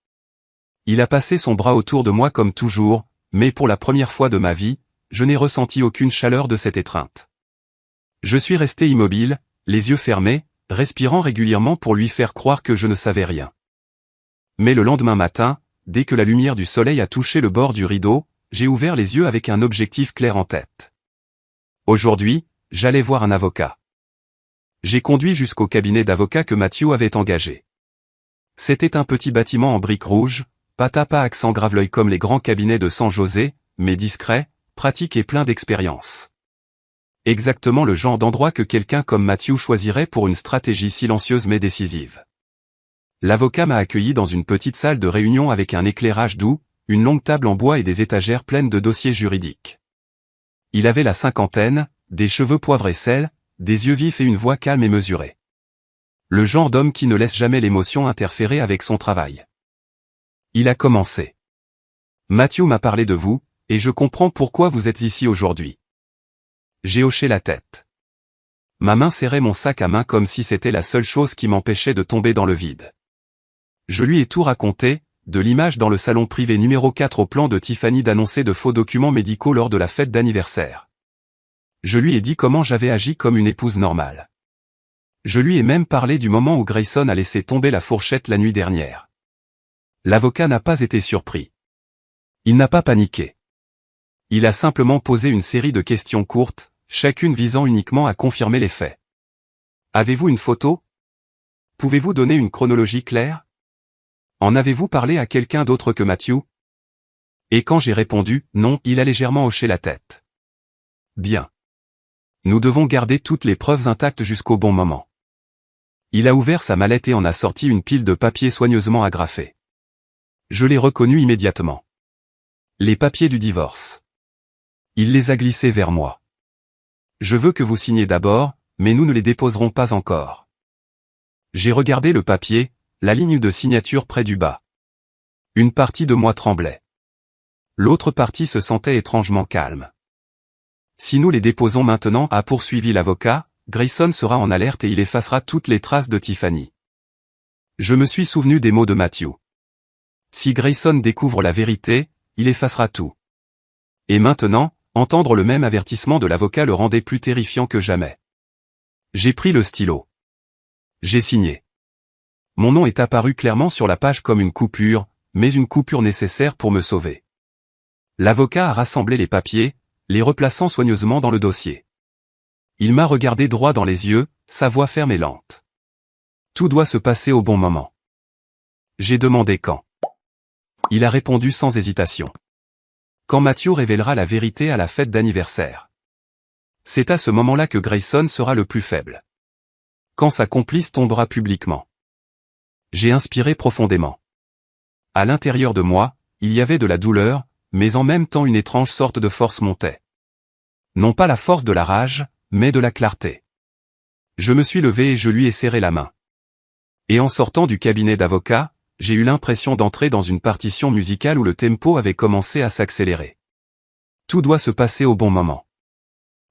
Il a passé son bras autour de moi comme toujours, mais pour la première fois de ma vie, je n'ai ressenti aucune chaleur de cette étreinte. Je suis resté immobile, les yeux fermés, respirant régulièrement pour lui faire croire que je ne savais rien. Mais le lendemain matin, dès que la lumière du soleil a touché le bord du rideau, j'ai ouvert les yeux avec un objectif clair en tête. Aujourd'hui, j'allais voir un avocat. J'ai conduit jusqu'au cabinet d'avocat que Matthew avait engagé. C'était un petit bâtiment en briques rouges, pas accent grave-l'œil comme les grands cabinets de San José, mais discret, pratique et plein d'expérience. Exactement le genre d'endroit que quelqu'un comme Matthew choisirait pour une stratégie silencieuse mais décisive. L'avocat m'a accueilli dans une petite salle de réunion avec un éclairage doux, une longue table en bois et des étagères pleines de dossiers juridiques. Il avait la cinquantaine, des cheveux poivre et sel, des yeux vifs et une voix calme et mesurée. Le genre d'homme qui ne laisse jamais l'émotion interférer avec son travail. Il a commencé. Matthew m'a parlé de vous, et je comprends pourquoi vous êtes ici aujourd'hui. J'ai hoché la tête. Ma main serrait mon sac à main comme si c'était la seule chose qui m'empêchait de tomber dans le vide. Je lui ai tout raconté, de l'image dans le salon privé numéro 4 au plan de Tiffany d'annoncer de faux documents médicaux lors de la fête d'anniversaire. Je lui ai dit comment j'avais agi comme une épouse normale. Je lui ai même parlé du moment où Grayson a laissé tomber la fourchette la nuit dernière. L'avocat n'a pas été surpris. Il n'a pas paniqué. Il a simplement posé une série de questions courtes, chacune visant uniquement à confirmer les faits. Avez-vous une photo? Pouvez-vous donner une chronologie claire? En avez-vous parlé à quelqu'un d'autre que Matthew? Et quand j'ai répondu « non », il a légèrement hoché la tête. Bien. Nous devons garder toutes les preuves intactes jusqu'au bon moment. Il a ouvert sa mallette et en a sorti une pile de papiers soigneusement agrafés. Je l'ai reconnu immédiatement. Les papiers du divorce. Il les a glissés vers moi. Je veux que vous signiez d'abord, mais nous ne les déposerons pas encore. J'ai regardé le papier, la ligne de signature près du bas. Une partie de moi tremblait. L'autre partie se sentait étrangement calme. Si nous les déposons maintenant, a poursuivi l'avocat, Grayson sera en alerte et il effacera toutes les traces de Tiffany. Je me suis souvenu des mots de Matthew. Si Grayson découvre la vérité, il effacera tout. Et maintenant, entendre le même avertissement de l'avocat le rendait plus terrifiant que jamais. J'ai pris le stylo. J'ai signé. Mon nom est apparu clairement sur la page comme une coupure, mais une coupure nécessaire pour me sauver. L'avocat a rassemblé les papiers, les replaçant soigneusement dans le dossier. Il m'a regardé droit dans les yeux, sa voix ferme et lente. Tout doit se passer au bon moment. J'ai demandé quand. Il a répondu sans hésitation. Quand Matthew révélera la vérité à la fête d'anniversaire. C'est à ce moment-là que Grayson sera le plus faible. Quand sa complice tombera publiquement. J'ai inspiré profondément. À l'intérieur de moi, il y avait de la douleur, mais en même temps une étrange sorte de force montait. Non pas la force de la rage, mais de la clarté. Je me suis levé et je lui ai serré la main. Et en sortant du cabinet d'avocat, j'ai eu l'impression d'entrer dans une partition musicale où le tempo avait commencé à s'accélérer. Tout doit se passer au bon moment.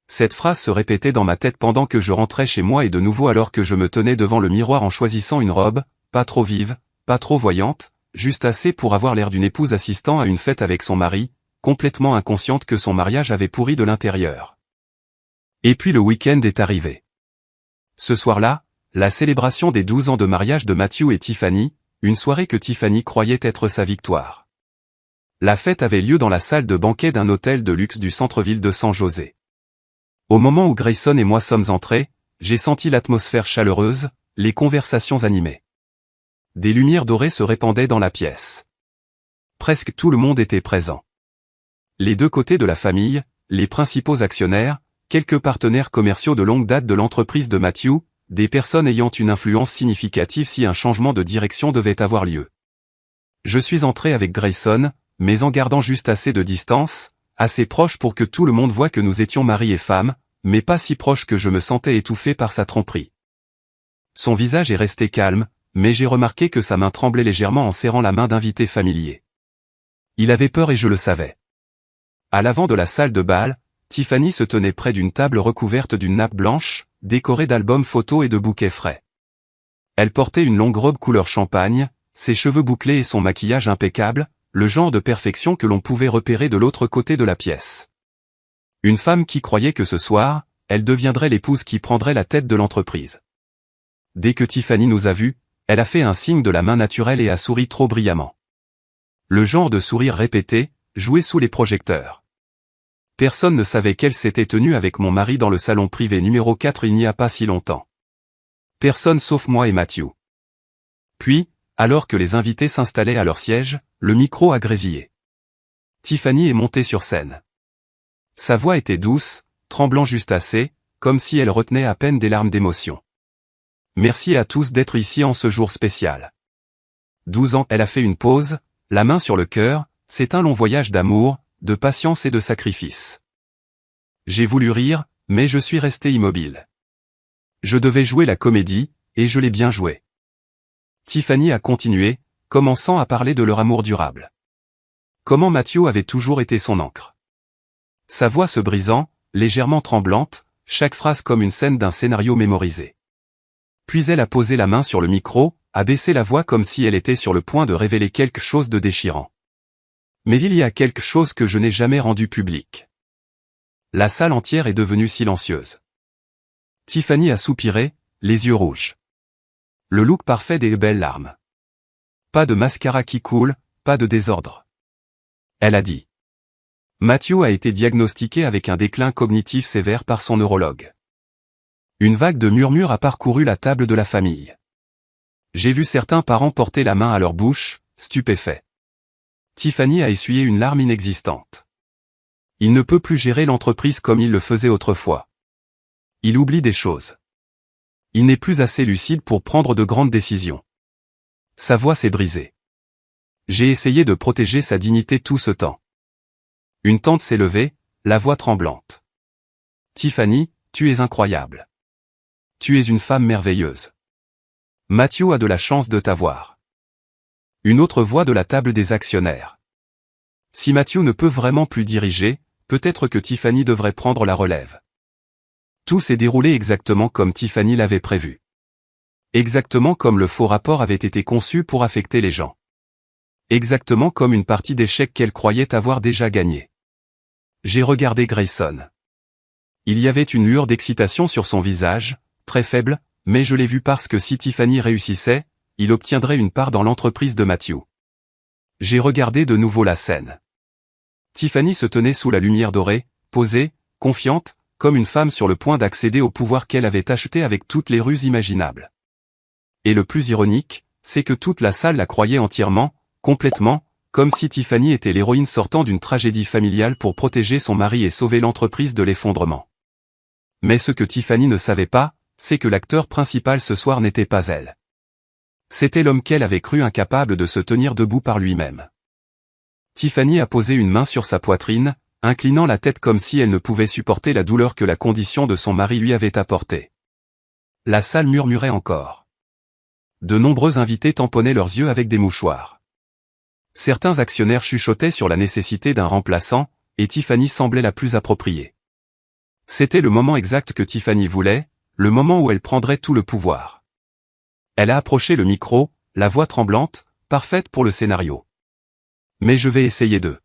Cette phrase se répétait dans ma tête pendant que je rentrais chez moi et de nouveau alors que je me tenais devant le miroir en choisissant une robe, pas trop vive, pas trop voyante, juste assez pour avoir l'air d'une épouse assistant à une fête avec son mari, complètement inconsciente que son mariage avait pourri de l'intérieur. Et puis le week-end est arrivé. Ce soir-là, la célébration des 12 ans de mariage de Matthew et Tiffany, une soirée que Tiffany croyait être sa victoire. La fête avait lieu dans la salle de banquet d'un hôtel de luxe du centre-ville de San José. Au moment où Grayson et moi sommes entrés, j'ai senti l'atmosphère chaleureuse, les conversations animées. Des lumières dorées se répandaient dans la pièce. Presque tout le monde était présent. Les deux côtés de la famille, les principaux actionnaires, quelques partenaires commerciaux de longue date de l'entreprise de Matthew, des personnes ayant une influence significative si un changement de direction devait avoir lieu. Je suis entré avec Grayson, mais en gardant juste assez de distance, assez proche pour que tout le monde voie que nous étions mari et femme, mais pas si proche que je me sentais étouffé par sa tromperie. Son visage est resté calme, mais j'ai remarqué que sa main tremblait légèrement en serrant la main d'invité familier. Il avait peur et je le savais. À l'avant de la salle de bal, Tiffany se tenait près d'une table recouverte d'une nappe blanche, décorée d'albums photos et de bouquets frais. Elle portait une longue robe couleur champagne, ses cheveux bouclés et son maquillage impeccable, le genre de perfection que l'on pouvait repérer de l'autre côté de la pièce. Une femme qui croyait que ce soir, elle deviendrait l'épouse qui prendrait la tête de l'entreprise. Dès que Tiffany nous a vus, elle a fait un signe de la main naturelle et a souri trop brillamment. Le genre de sourire répété, joué sous les projecteurs. Personne ne savait qu'elle s'était tenue avec mon mari dans le salon privé numéro 4 il n'y a pas si longtemps. Personne sauf moi et Matthew. Puis, alors que les invités s'installaient à leur siège, le micro a grésillé. Tiffany est montée sur scène. Sa voix était douce, tremblant juste assez, comme si elle retenait à peine des larmes d'émotion. Merci à tous d'être ici en ce jour spécial. 12 ans, elle a fait une pause, la main sur le cœur, c'est un long voyage d'amour, de patience et de sacrifice. J'ai voulu rire, mais je suis resté immobile. Je devais jouer la comédie, et je l'ai bien joué. Tiffany a continué, commençant à parler de leur amour durable. Comment Matthew avait toujours été son ancre. Sa voix se brisant, légèrement tremblante, chaque phrase comme une scène d'un scénario mémorisé. Puis elle a posé la main sur le micro, a baissé la voix comme si elle était sur le point de révéler quelque chose de déchirant. Mais il y a quelque chose que je n'ai jamais rendu public. La salle entière est devenue silencieuse. Tiffany a soupiré, les yeux rouges. Le look parfait des belles larmes. Pas de mascara qui coule, pas de désordre. Elle a dit. Matthew a été diagnostiqué avec un déclin cognitif sévère par son neurologue. Une vague de murmures a parcouru la table de la famille. J'ai vu certains parents porter la main à leur bouche, stupéfaits. Tiffany a essuyé une larme inexistante. Il ne peut plus gérer l'entreprise comme il le faisait autrefois. Il oublie des choses. Il n'est plus assez lucide pour prendre de grandes décisions. Sa voix s'est brisée. J'ai essayé de protéger sa dignité tout ce temps. Une tante s'est levée, la voix tremblante. Tiffany, tu es incroyable. Tu es une femme merveilleuse. Matthew a de la chance de t'avoir. Une autre voix de la table des actionnaires. Si Matthew ne peut vraiment plus diriger, peut-être que Tiffany devrait prendre la relève. Tout s'est déroulé exactement comme Tiffany l'avait prévu. Exactement comme le faux rapport avait été conçu pour affecter les gens. Exactement comme une partie d'échecs qu'elle croyait avoir déjà gagnée. J'ai regardé Grayson. Il y avait une lueur d'excitation sur son visage, très faible, mais je l'ai vu parce que si Tiffany réussissait, il obtiendrait une part dans l'entreprise de Matthew. J'ai regardé de nouveau la scène. Tiffany se tenait sous la lumière dorée, posée, confiante, comme une femme sur le point d'accéder au pouvoir qu'elle avait acheté avec toutes les ruses imaginables. Et le plus ironique, c'est que toute la salle la croyait entièrement, complètement, comme si Tiffany était l'héroïne sortant d'une tragédie familiale pour protéger son mari et sauver l'entreprise de l'effondrement. Mais ce que Tiffany ne savait pas, c'est que l'acteur principal ce soir n'était pas elle. C'était l'homme qu'elle avait cru incapable de se tenir debout par lui-même. Tiffany a posé une main sur sa poitrine, inclinant la tête comme si elle ne pouvait supporter la douleur que la condition de son mari lui avait apportée. La salle murmurait encore. De nombreux invités tamponnaient leurs yeux avec des mouchoirs. Certains actionnaires chuchotaient sur la nécessité d'un remplaçant, et Tiffany semblait la plus appropriée. C'était le moment exact que Tiffany voulait, le moment où elle prendrait tout le pouvoir. Elle a approché le micro, la voix tremblante, parfaite pour le scénario. Mais je vais essayer de...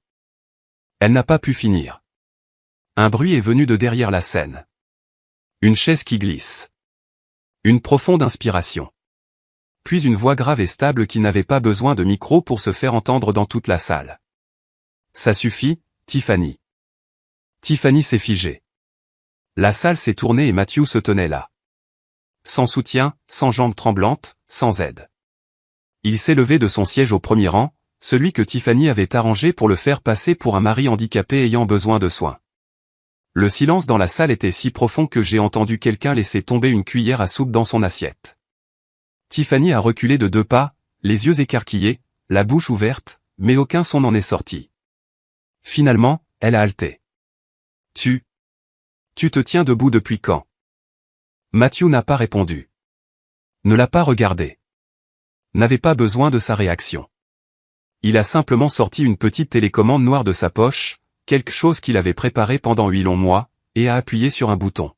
Elle n'a pas pu finir. Un bruit est venu de derrière la scène. Une chaise qui glisse. Une profonde inspiration. Puis une voix grave et stable qui n'avait pas besoin de micro pour se faire entendre dans toute la salle. Ça suffit, Tiffany. Tiffany s'est figée. La salle s'est tournée et Matthew se tenait là. Sans soutien, sans jambes tremblantes, sans aide. Il s'est levé de son siège au premier rang, celui que Tiffany avait arrangé pour le faire passer pour un mari handicapé ayant besoin de soins. Le silence dans la salle était si profond que j'ai entendu quelqu'un laisser tomber une cuillère à soupe dans son assiette. Tiffany a reculé de 2 pas, les yeux écarquillés, la bouche ouverte, mais aucun son n'en est sorti. Finalement, elle a halté. Tu te tiens debout depuis quand? Matthew n'a pas répondu. Ne l'a pas regardé. N'avait pas besoin de sa réaction. Il a simplement sorti une petite télécommande noire de sa poche, quelque chose qu'il avait préparé pendant 8 longs mois, et a appuyé sur un bouton.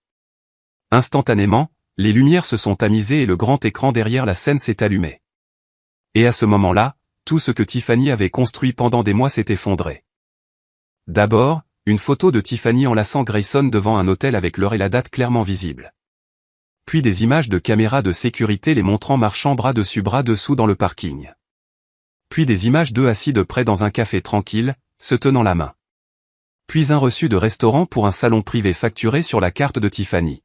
Instantanément, les lumières se sont tamisées et le grand écran derrière la scène s'est allumé. Et à ce moment-là, tout ce que Tiffany avait construit pendant des mois s'est effondré. D'abord, une photo de Tiffany enlaçant Grayson devant un hôtel avec l'heure et la date clairement visible. Puis des images de caméras de sécurité les montrant marchant bras dessus bras dessous dans le parking. Puis des images d'eux assis de près dans un café tranquille, se tenant la main. Puis un reçu de restaurant pour un salon privé facturé sur la carte de Tiffany.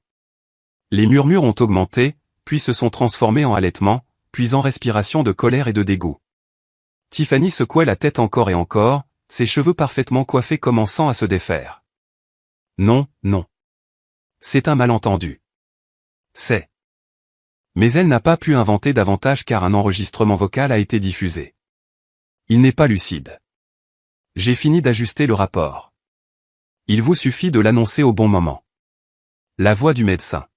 Les murmures ont augmenté, puis se sont transformés en halètements, puis en respiration de colère et de dégoût. Tiffany secouait la tête encore et encore, ses cheveux parfaitement coiffés commençant à se défaire. Non, non. C'est un malentendu. C'est. Mais elle n'a pas pu inventer davantage car un enregistrement vocal a été diffusé. Il n'est pas lucide. J'ai fini d'ajuster le rapport. Il vous suffit de l'annoncer au bon moment. La voix du médecin.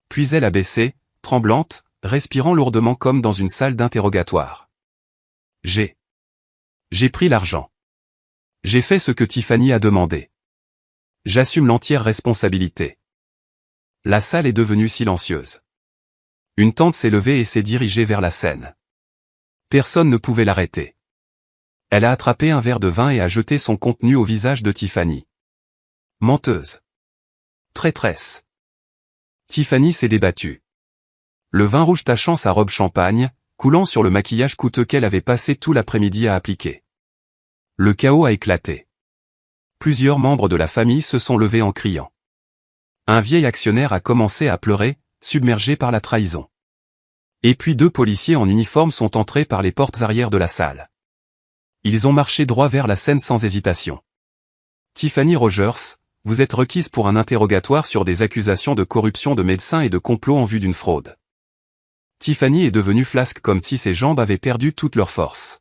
Puis elle a baissé, tremblante, respirant lourdement comme dans une salle d'interrogatoire. J'ai pris l'argent. J'ai fait ce que Tiffany a demandé. J'assume l'entière responsabilité. La salle est devenue silencieuse. Une tante s'est levée et s'est dirigée vers la scène. Personne ne pouvait l'arrêter. Elle a attrapé un verre de vin et a jeté son contenu au visage de Tiffany. Menteuse. Traîtresse. Tiffany s'est débattue. Le vin rouge tachant sa robe champagne, coulant sur le maquillage coûteux qu'elle avait passé tout l'après-midi à appliquer. Le chaos a éclaté. Plusieurs membres de la famille se sont levés en criant. Un vieil actionnaire a commencé à pleurer, submergé par la trahison. Et puis 2 policiers en uniforme sont entrés par les portes arrière de la salle. Ils ont marché droit vers la scène sans hésitation. Tiffany Rogers, vous êtes requise pour un interrogatoire sur des accusations de corruption de médecins et de complot en vue d'une fraude. Tiffany est devenue flasque comme si ses jambes avaient perdu toute leur force.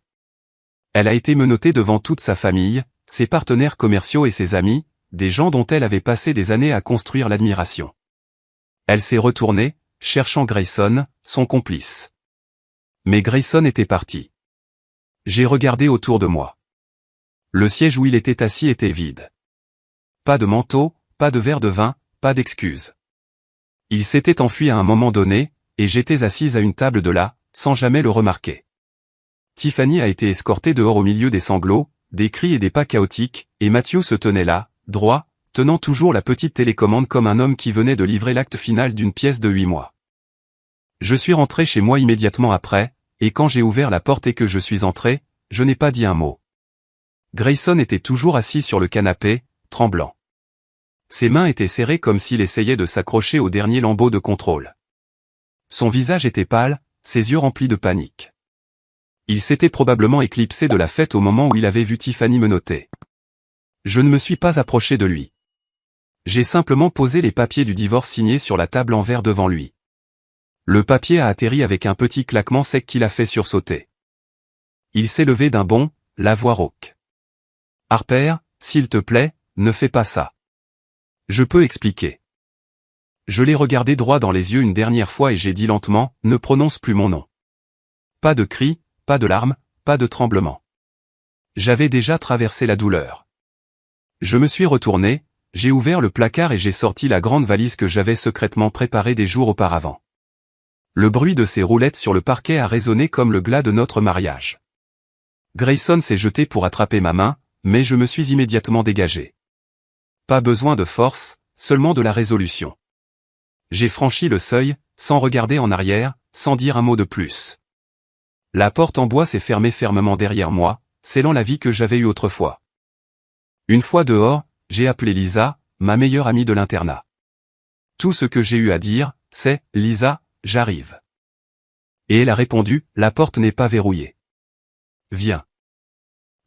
Elle a été menottée devant toute sa famille, ses partenaires commerciaux et ses amis, des gens dont elle avait passé des années à construire l'admiration. Elle s'est retournée, cherchant Grayson, son complice. Mais Grayson était parti. J'ai regardé autour de moi. Le siège où il était assis était vide. Pas de manteau, pas de verre de vin, pas d'excuses. Il s'était enfui à un moment donné, et j'étais assise à une table de là, sans jamais le remarquer. Tiffany a été escortée dehors au milieu des sanglots, des cris et des pas chaotiques, et Matthew se tenait là, droit, tenant toujours la petite télécommande comme un homme qui venait de livrer l'acte final d'une pièce de 8 mois. Je suis rentré chez moi immédiatement après, et quand j'ai ouvert la porte et que je suis entré, je n'ai pas dit un mot. Grayson était toujours assis sur le canapé, tremblant. Ses mains étaient serrées comme s'il essayait de s'accrocher au dernier lambeau de contrôle. Son visage était pâle, ses yeux remplis de panique. Il s'était probablement éclipsé de la fête au moment où il avait vu Tiffany menottée. Je ne me suis pas approché de lui. J'ai simplement posé les papiers du divorce signés sur la table en verre devant lui. Le papier a atterri avec un petit claquement sec qui l'a fait sursauter. Il s'est levé d'un bond, la voix rauque. « Harper, s'il te plaît, ne fais pas ça. Je peux expliquer. » Je l'ai regardé droit dans les yeux une dernière fois et j'ai dit lentement, « Ne prononce plus mon nom. » Pas de cris, pas de larmes, pas de tremblements. J'avais déjà traversé la douleur. Je me suis retourné, j'ai ouvert le placard et j'ai sorti la grande valise que j'avais secrètement préparée des jours auparavant. Le bruit de ses roulettes sur le parquet a résonné comme le glas de notre mariage. Grayson s'est jeté pour attraper ma main, mais je me suis immédiatement dégagé. Pas besoin de force, seulement de la résolution. J'ai franchi le seuil, sans regarder en arrière, sans dire un mot de plus. La porte en bois s'est fermée fermement derrière moi, scellant la vie que j'avais eue autrefois. Une fois dehors, j'ai appelé Lisa, ma meilleure amie de l'internat. Tout ce que j'ai eu à dire, c'est « Lisa, j'arrive ». Et elle a répondu « La porte n'est pas verrouillée. Viens ».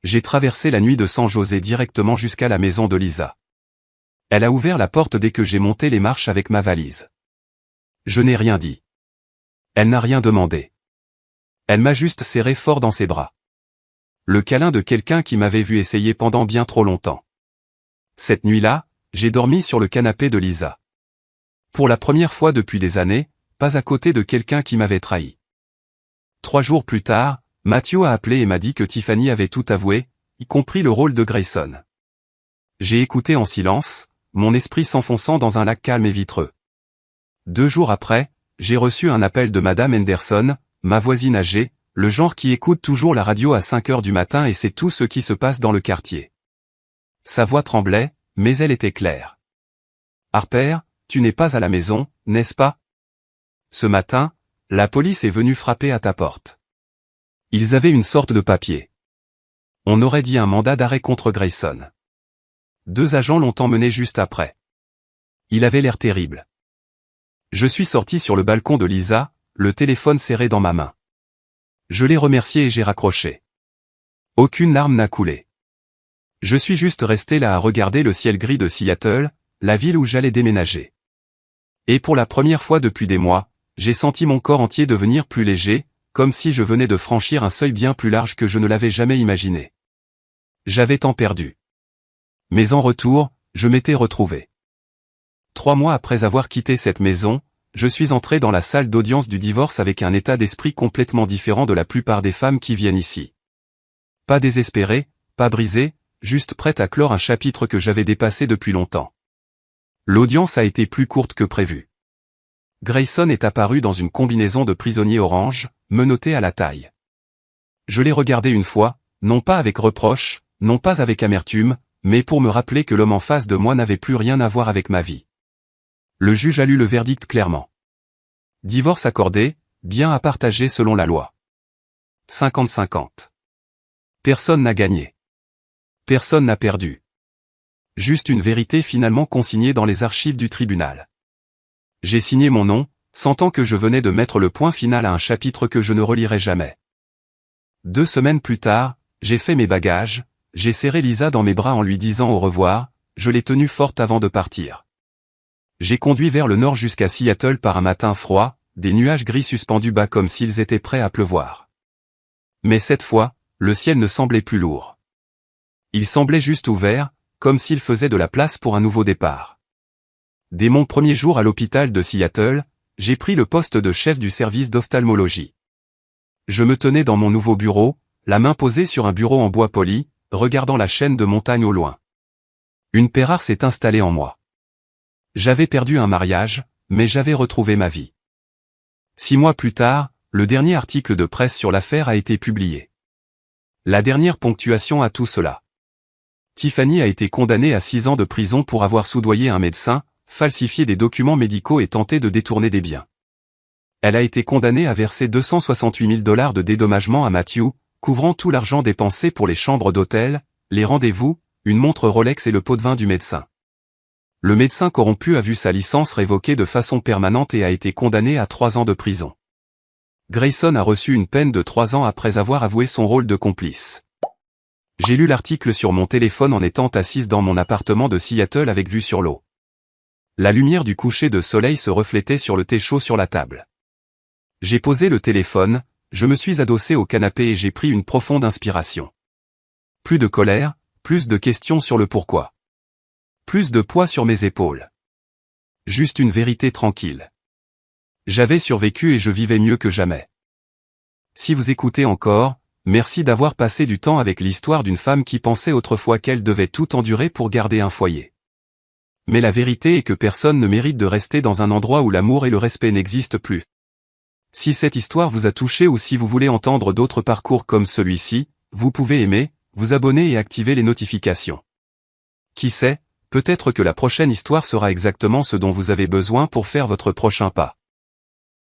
J'ai traversé la nuit de San José directement jusqu'à la maison de Lisa. Elle a ouvert la porte dès que j'ai monté les marches avec ma valise. Je n'ai rien dit. Elle n'a rien demandé. Elle m'a juste serré fort dans ses bras. Le câlin de quelqu'un qui m'avait vu essayer pendant bien trop longtemps. Cette nuit-là, j'ai dormi sur le canapé de Lisa. Pour la première fois depuis des années, pas à côté de quelqu'un qui m'avait trahi. 3 jours plus tard, Matthew a appelé et m'a dit que Tiffany avait tout avoué, y compris le rôle de Grayson. J'ai écouté en silence, mon esprit s'enfonçant dans un lac calme et vitreux. 2 jours après, j'ai reçu un appel de Madame Henderson, ma voisine âgée, le genre qui écoute toujours la radio à 5 heures du matin et sait tout ce qui se passe dans le quartier. Sa voix tremblait, mais elle était claire. « Harper, tu n'es pas à la maison, n'est-ce pas? Ce matin, la police est venue frapper à ta porte. Ils avaient une sorte de papier. On aurait dit un mandat d'arrêt contre Grayson. 2 agents l'ont emmené juste après. Il avait l'air terrible. Je suis sorti sur le balcon de Lisa, le téléphone serré dans ma main. Je l'ai remercié et j'ai raccroché. Aucune larme n'a coulé. Je suis juste resté là à regarder le ciel gris de Seattle, la ville où j'allais déménager. Et pour la première fois depuis des mois, j'ai senti mon corps entier devenir plus léger, comme si je venais de franchir un seuil bien plus large que je ne l'avais jamais imaginé. J'avais tant perdu. Mais en retour, je m'étais retrouvé. 3 mois après avoir quitté cette maison, je suis entré dans la salle d'audience du divorce avec un état d'esprit complètement différent de la plupart des femmes qui viennent ici. Pas désespéré, pas brisé, juste prête à clore un chapitre que j'avais dépassé depuis longtemps. L'audience a été plus courte que prévu. Grayson est apparu dans une combinaison de prisonnier orange, menotté à la taille. Je l'ai regardé une fois, non pas avec reproche, non pas avec amertume, mais pour me rappeler que l'homme en face de moi n'avait plus rien à voir avec ma vie. Le juge a lu le verdict clairement. Divorce accordé, bien à partager selon la loi. 50-50. Personne n'a gagné. Personne n'a perdu. Juste une vérité finalement consignée dans les archives du tribunal. J'ai signé mon nom, sentant que je venais de mettre le point final à un chapitre que je ne relirai jamais. 2 semaines plus tard, j'ai fait mes bagages, j'ai serré Lisa dans mes bras en lui disant au revoir, je l'ai tenue forte avant de partir. J'ai conduit vers le nord jusqu'à Seattle par un matin froid, des nuages gris suspendus bas comme s'ils étaient prêts à pleuvoir. Mais cette fois, le ciel ne semblait plus lourd. Il semblait juste ouvert, comme s'il faisait de la place pour un nouveau départ. Dès mon premier jour à l'hôpital de Seattle, j'ai pris le poste de chef du service d'ophtalmologie. Je me tenais dans mon nouveau bureau, la main posée sur un bureau en bois poli, regardant la chaîne de montagnes au loin. Une paix rare s'est installée en moi. J'avais perdu un mariage, mais j'avais retrouvé ma vie. 6 mois plus tard, le dernier article de presse sur l'affaire a été publié. La dernière ponctuation à tout cela. Tiffany a été condamnée à 6 ans de prison pour avoir soudoyé un médecin, falsifié des documents médicaux et tenté de détourner des biens. Elle a été condamnée à verser $268 000 de dédommagement à Matthew, couvrant tout l'argent dépensé pour les chambres d'hôtel, les rendez-vous, une montre Rolex et le pot de vin du médecin. Le médecin corrompu a vu sa licence révoquée de façon permanente et a été condamné à 3 ans de prison. Grayson a reçu une peine de 3 ans après avoir avoué son rôle de complice. J'ai lu l'article sur mon téléphone en étant assise dans mon appartement de Seattle avec vue sur l'eau. La lumière du coucher de soleil se reflétait sur le thé chaud sur la table. J'ai posé le téléphone, je me suis adossé au canapé et j'ai pris une profonde inspiration. Plus de colère, plus de questions sur le pourquoi. Plus de poids sur mes épaules. Juste une vérité tranquille. J'avais survécu et je vivais mieux que jamais. Si vous écoutez encore, merci d'avoir passé du temps avec l'histoire d'une femme qui pensait autrefois qu'elle devait tout endurer pour garder un foyer. Mais la vérité est que personne ne mérite de rester dans un endroit où l'amour et le respect n'existent plus. Si cette histoire vous a touché ou si vous voulez entendre d'autres parcours comme celui-ci, vous pouvez aimer, vous abonner et activer les notifications. Qui sait, peut-être que la prochaine histoire sera exactement ce dont vous avez besoin pour faire votre prochain pas.